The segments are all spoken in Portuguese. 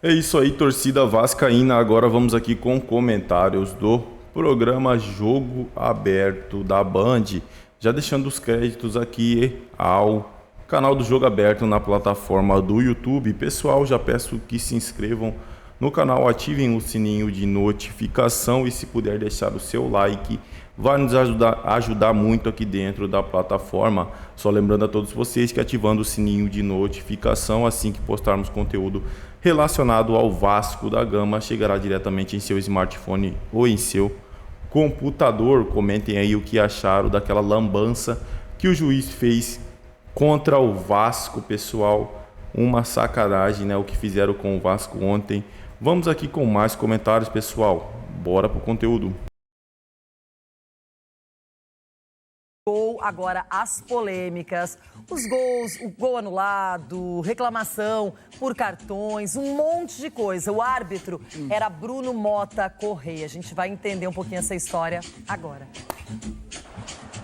É isso aí, torcida vascaína. Agora vamos aqui com comentários do programa Jogo Aberto da Band. Já deixando os créditos aqui ao canal do Jogo Aberto na plataforma do YouTube. Pessoal, já peço que se inscrevam no canal, ativem o sininho de notificação e se puder deixar o seu like, vai nos ajudar muito aqui dentro da plataforma. Só lembrando a todos vocês que ativando o sininho de notificação, assim que postarmos conteúdo relacionado ao Vasco da Gama, chegará diretamente em seu smartphone ou em seu computador. Comentem aí o que acharam daquela lambança que o juiz fez contra o Vasco, pessoal. Uma sacanagem, né, o que fizeram com o Vasco ontem. Vamos aqui com mais comentários, pessoal. Bora pro conteúdo. Agora as polêmicas, os gols, o gol anulado, reclamação por cartões, um monte de coisa. O árbitro era Bruno Mota Correia. A gente vai entender um pouquinho essa história agora.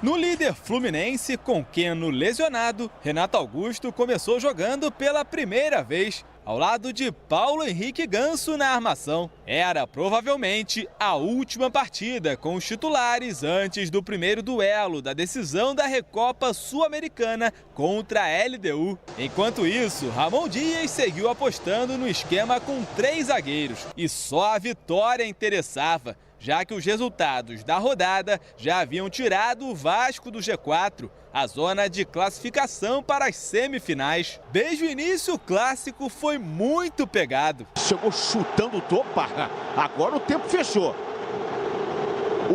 No líder Fluminense, com Keno lesionado, Renato Augusto começou jogando pela primeira vez, ao lado de Paulo Henrique Ganso na armação. Era provavelmente a última partida com os titulares antes do primeiro duelo da decisão da Recopa Sul-Americana contra a LDU. Enquanto isso, Ramon Dias seguiu apostando no esquema com 3 zagueiros e só a vitória interessava, já que os resultados da rodada já haviam tirado o Vasco do G4, a zona de classificação para as semifinais. Desde o início, o clássico foi muito pegado. Chegou chutando o topo, agora o tempo fechou.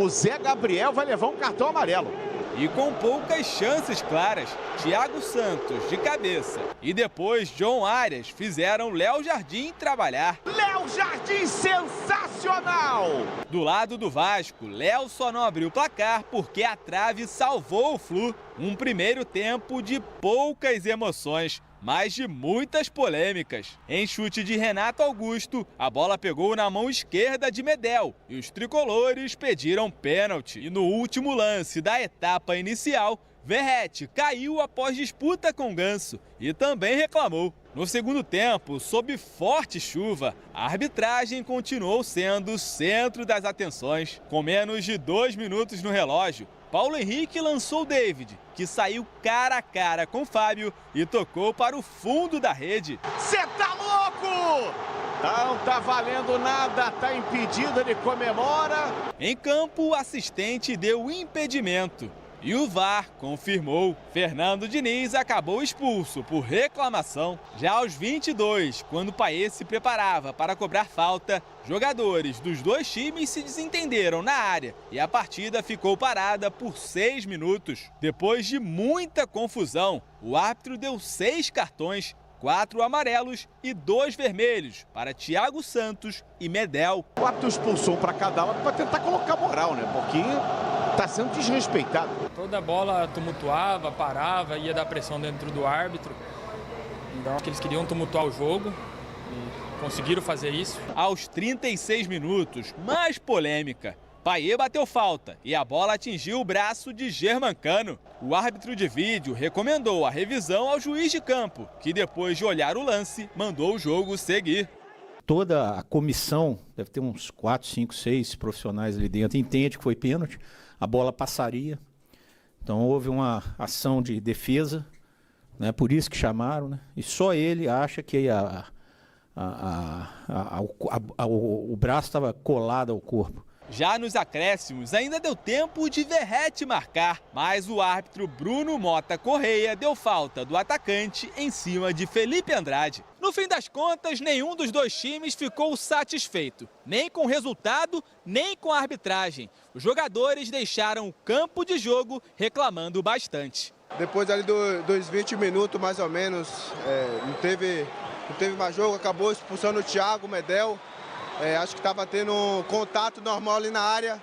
O Zé Gabriel vai levar um cartão amarelo. E com poucas chances claras, Thiago Santos de cabeça e depois John Arias fizeram Léo Jardim trabalhar. Léo Jardim sensacional! Do lado do Vasco, Léo só não abriu o placar porque a trave salvou o Flu. Um primeiro tempo de poucas emoções, mas de muitas polêmicas. Em chute de Renato Augusto, a bola pegou na mão esquerda de Medel e os tricolores pediram pênalti. E no último lance da etapa inicial, Verratti caiu após disputa com Ganso e também reclamou. No segundo tempo, sob forte chuva, a arbitragem continuou sendo o centro das atenções. Com menos de 2 minutos no relógio, Paulo Henrique lançou David, que saiu cara a cara com Fábio e tocou para o fundo da rede. Cê tá louco! Não tá valendo nada, tá impedido, ele comemora. Em campo, o assistente deu impedimento e o VAR confirmou. Fernando Diniz acabou expulso por reclamação. Já aos 22, quando Payet se preparava para cobrar falta, jogadores dos dois times se desentenderam na área e a partida ficou parada por 6 minutos. Depois de muita confusão, o árbitro deu 6 cartões, 4 amarelos e 2 vermelhos para Thiago Santos e Medel. O árbitro expulsou para cada lado para tentar colocar moral, né? Porque tá sendo desrespeitado. Toda bola tumultuava, parava, ia dar pressão dentro do árbitro. Então, eles queriam tumultuar o jogo e conseguiram fazer isso. Aos 36 minutos, mais polêmica. Payet bateu falta e a bola atingiu o braço de Germancano. O árbitro de vídeo recomendou a revisão ao juiz de campo, que depois de olhar o lance, mandou o jogo seguir. Toda a comissão, deve ter uns 4, 5, 6 profissionais ali dentro, entende que foi pênalti, a bola passaria. Então houve uma ação de defesa, né, por isso que chamaram, né, e só ele acha que o braço estava colado ao corpo. Já nos acréscimos, ainda deu tempo de Verratti marcar, mas o árbitro Bruno Mota Correia deu falta do atacante em cima de Felipe Andrade. No fim das contas, nenhum dos dois times ficou satisfeito, nem com o resultado, nem com a arbitragem. Os jogadores deixaram o campo de jogo reclamando bastante. Depois ali dos 20 minutos, mais ou menos, não teve mais jogo, acabou expulsando o Thiago, o Medel. Acho que estava tendo um contato normal ali na área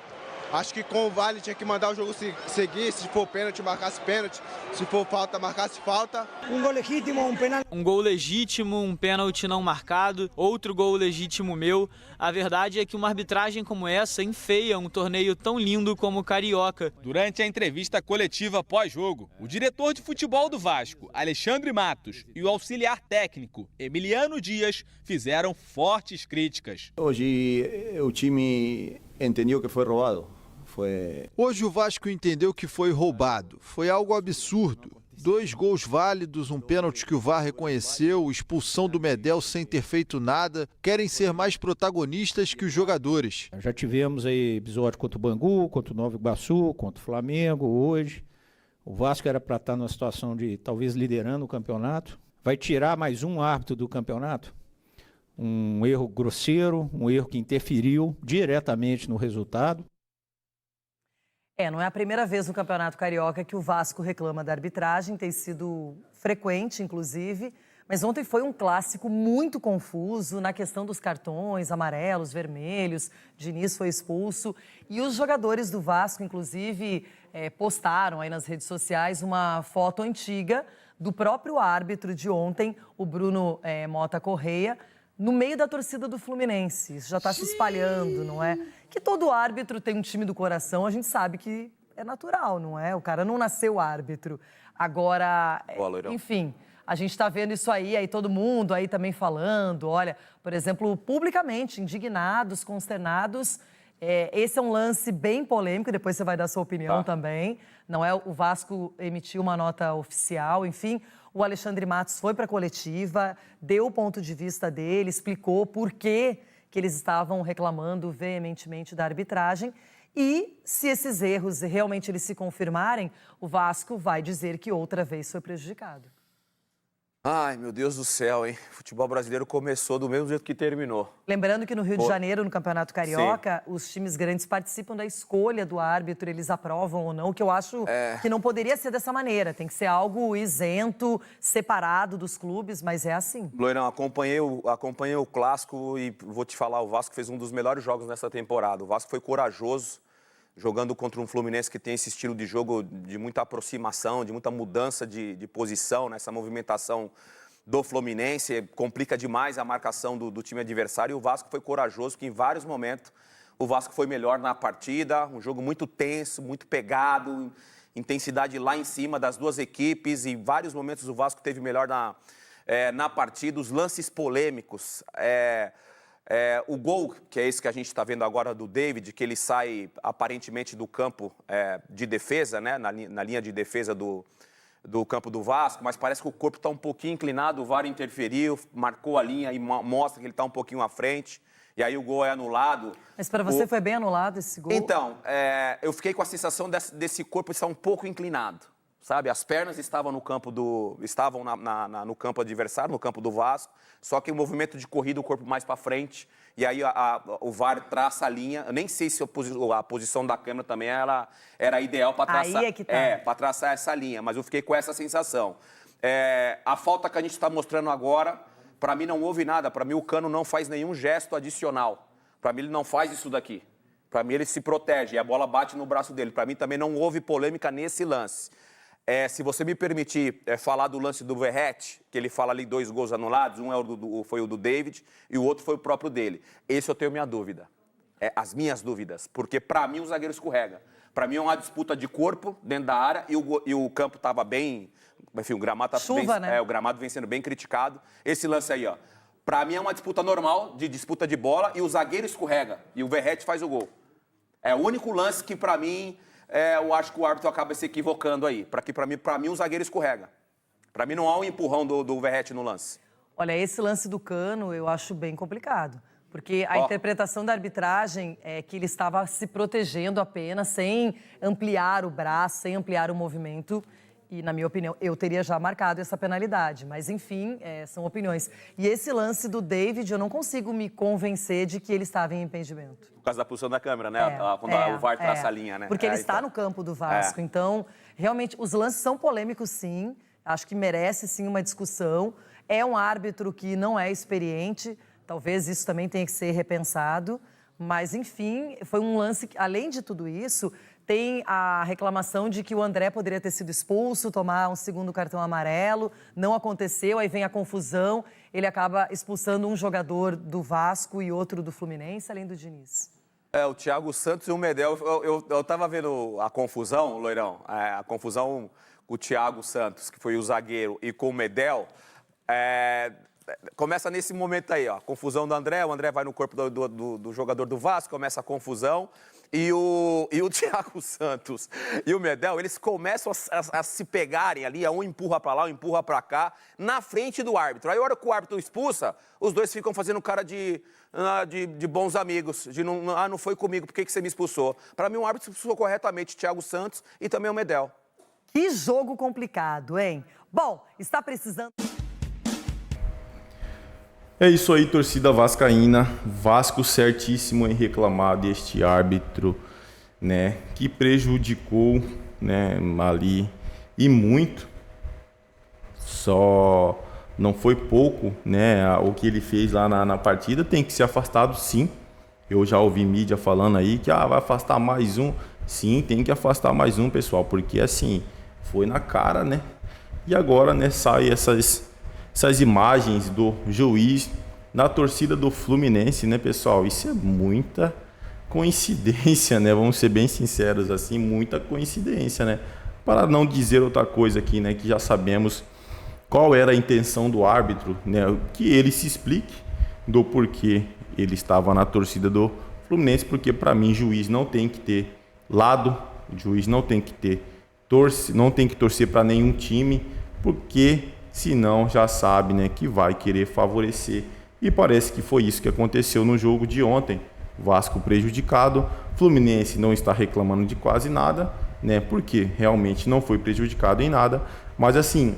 Acho que com o VAR ele tinha que mandar o jogo seguir, se for pênalti, marcasse pênalti, se for falta, marcasse falta. Um gol legítimo, um penal. Um gol legítimo, um pênalti não marcado, outro gol legítimo meu. A verdade é que uma arbitragem como essa enfeia um torneio tão lindo como o Carioca. Durante a entrevista coletiva pós-jogo, o diretor de futebol do Vasco, Alexandre Matos, e o auxiliar técnico, Emiliano Dias, fizeram fortes críticas. Hoje o time entendeu que foi roubado. Hoje o Vasco entendeu que foi roubado. Foi algo absurdo. 2 gols válidos, um pênalti que o VAR reconheceu, expulsão do Medel sem ter feito nada. Querem ser mais protagonistas que os jogadores. Já tivemos aí episódio contra o Bangu, contra o Nova Iguaçu, contra o Flamengo hoje. O Vasco era para estar numa situação de talvez liderando o campeonato. Vai tirar mais um árbitro do campeonato? Um erro grosseiro, um erro que interferiu diretamente no resultado. Não é a primeira vez no Campeonato Carioca que o Vasco reclama da arbitragem, tem sido frequente, inclusive. Mas ontem foi um clássico muito confuso na questão dos cartões amarelos, vermelhos. Diniz foi expulso. E os jogadores do Vasco, inclusive, postaram aí nas redes sociais uma foto antiga do próprio árbitro de ontem, o Bruno Mota Correia, no meio da torcida do Fluminense. Isso já está se espalhando, não é? Que todo árbitro tem um time do coração, a gente sabe que é natural, não é? O cara não nasceu árbitro. Agora, enfim, a gente está vendo isso aí todo mundo aí também falando, olha, por exemplo, publicamente, indignados, consternados. Esse é um lance bem polêmico, depois você vai dar sua opinião também. Não é? O Vasco emitiu uma nota oficial, enfim. O Alexandre Matos foi para a coletiva, deu o ponto de vista dele, explicou por que eles estavam reclamando veementemente da arbitragem. E se esses erros realmente eles se confirmarem, o Vasco vai dizer que outra vez foi prejudicado. Ai, meu Deus do céu, hein? O futebol brasileiro começou do mesmo jeito que terminou. Lembrando que no Rio de Janeiro, no Campeonato Carioca, os times grandes participam da escolha do árbitro, eles aprovam ou não, o que eu acho que não poderia ser dessa maneira. Tem que ser algo isento, separado dos clubes, mas é assim. Loirão, acompanhei o clássico e vou te falar, o Vasco fez um dos melhores jogos nessa temporada. O Vasco foi corajoso, jogando contra um Fluminense que tem esse estilo de jogo de muita aproximação, de muita mudança de posição, né? Essa movimentação do Fluminense complica demais a marcação do time adversário. E o Vasco foi corajoso, que em vários momentos o Vasco foi melhor na partida. Um jogo muito tenso, muito pegado, intensidade lá em cima das duas equipes. E em vários momentos o Vasco teve melhor na partida. Os lances polêmicos... o gol, que é esse que a gente está vendo agora do David, que ele sai aparentemente do campo de defesa, né, na linha de defesa do campo do Vasco, mas parece que o corpo está um pouquinho inclinado, o VAR interferiu, marcou a linha e mostra que ele está um pouquinho à frente, e aí o gol é anulado. Mas para você foi bem anulado esse gol? Então, eu fiquei com a sensação desse corpo estar um pouco inclinado. Sabe, as pernas estavam no campo no campo adversário, no campo do Vasco, só que o movimento de corrida, o corpo mais para frente, e aí o VAR traça a linha. Eu nem sei se a posição da câmera também era ideal para traçar, para traçar essa linha, mas eu fiquei com essa sensação. A falta que a gente está mostrando agora, para mim não houve nada, para mim o Cano não faz nenhum gesto adicional, para mim ele não faz isso daqui, para mim ele se protege e a bola bate no braço dele, para mim também não houve polêmica nesse lance. Se você me permitir falar do lance do Verratti, que ele fala ali 2 gols anulados, um foi o do David e o outro foi o próprio dele. Esse eu tenho minha dúvida, as minhas dúvidas, porque para mim o zagueiro escorrega. Para mim é uma disputa de corpo dentro da área e o campo estava bem, enfim, o gramado né? O gramado vem sendo bem criticado. Esse lance aí, ó, para mim é uma disputa normal, de disputa de bola, e o zagueiro escorrega e o Verratti faz o gol. É o único lance que para mim... eu acho que o árbitro acaba se equivocando aí. Para mim o zagueiro escorrega. Para mim não há um empurrão do Verratti no lance. Olha, esse lance do Cano eu acho bem complicado. Porque a interpretação da arbitragem é que ele estava se protegendo apenas, sem ampliar o braço, sem ampliar o movimento. E, na minha opinião, eu teria já marcado essa penalidade. Mas, enfim, são opiniões. E esse lance do David, eu não consigo me convencer de que ele estava em impedimento. Por causa da posição da câmera, né? Quando o VAR traça a linha, né? Porque ele está no campo do Vasco. Então, realmente, os lances são polêmicos, sim. Acho que merece, sim, uma discussão. É um árbitro que não é experiente. Talvez isso também tenha que ser repensado. Mas, enfim, foi um lance que, além de tudo isso, tem a reclamação de que o André poderia ter sido expulso, tomar um segundo cartão amarelo. Não aconteceu, aí vem a confusão. Ele acaba expulsando um jogador do Vasco e outro do Fluminense, além do Diniz. O Thiago Santos e o Medel. Eu tava vendo a confusão, Loirão, a confusão com o Thiago Santos, que foi o zagueiro, e com o Medel. Começa nesse momento aí, ó, confusão do André, o André vai no corpo do jogador do Vasco, começa a confusão, e o Thiago Santos e o Medel, eles começam a se pegarem ali, um empurra pra lá, um empurra pra cá, na frente do árbitro. Aí a hora que o árbitro expulsa, os dois ficam fazendo cara de bons amigos, não foi comigo, por que você me expulsou? Pra mim, o árbitro expulsou corretamente o Thiago Santos e também o Medel. Que jogo complicado, hein? Bom, está precisando... É isso aí, torcida vascaína. Vasco certíssimo em reclamar deste árbitro, né, que prejudicou, né, ali e muito. Só não foi pouco, né, o que ele fez lá na partida. Tem que ser afastado, sim. Eu já ouvi mídia falando aí que vai afastar mais um. Sim, tem que afastar mais um, pessoal, porque assim, foi na cara, né? E agora, né, sai essas imagens do juiz na torcida do Fluminense, né, pessoal? Isso é muita coincidência, né? Vamos ser bem sinceros, assim, muita coincidência, né? Para não dizer outra coisa aqui, né, que já sabemos qual era a intenção do árbitro, né? Que ele se explique do porquê ele estava na torcida do Fluminense, porque para mim juiz não tem que ter lado, juiz não tem que ter não tem que torcer para nenhum time, porque senão já sabe, né, que vai querer favorecer. E parece que foi isso que aconteceu no jogo de ontem. Vasco prejudicado, Fluminense não está reclamando de quase nada, né, porque realmente não foi prejudicado em nada, mas assim,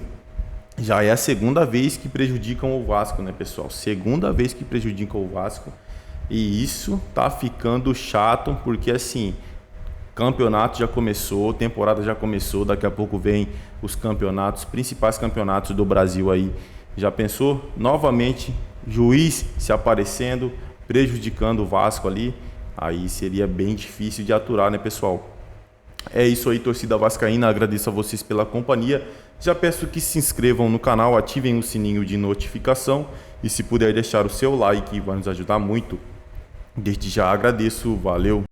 já é a segunda vez que prejudicam o Vasco, né, pessoal? Segunda vez que prejudicam o Vasco, e isso tá ficando chato, porque assim, campeonato já começou, temporada já começou, daqui a pouco vem os campeonatos, principais campeonatos do Brasil aí. Já pensou? Novamente, juiz se aparecendo, prejudicando o Vasco ali, aí seria bem difícil de aturar, né, pessoal? É isso aí, torcida vascaína, agradeço a vocês pela companhia. Já peço que se inscrevam no canal, ativem o sininho de notificação e se puder deixar o seu like, vai nos ajudar muito. Desde já agradeço, valeu!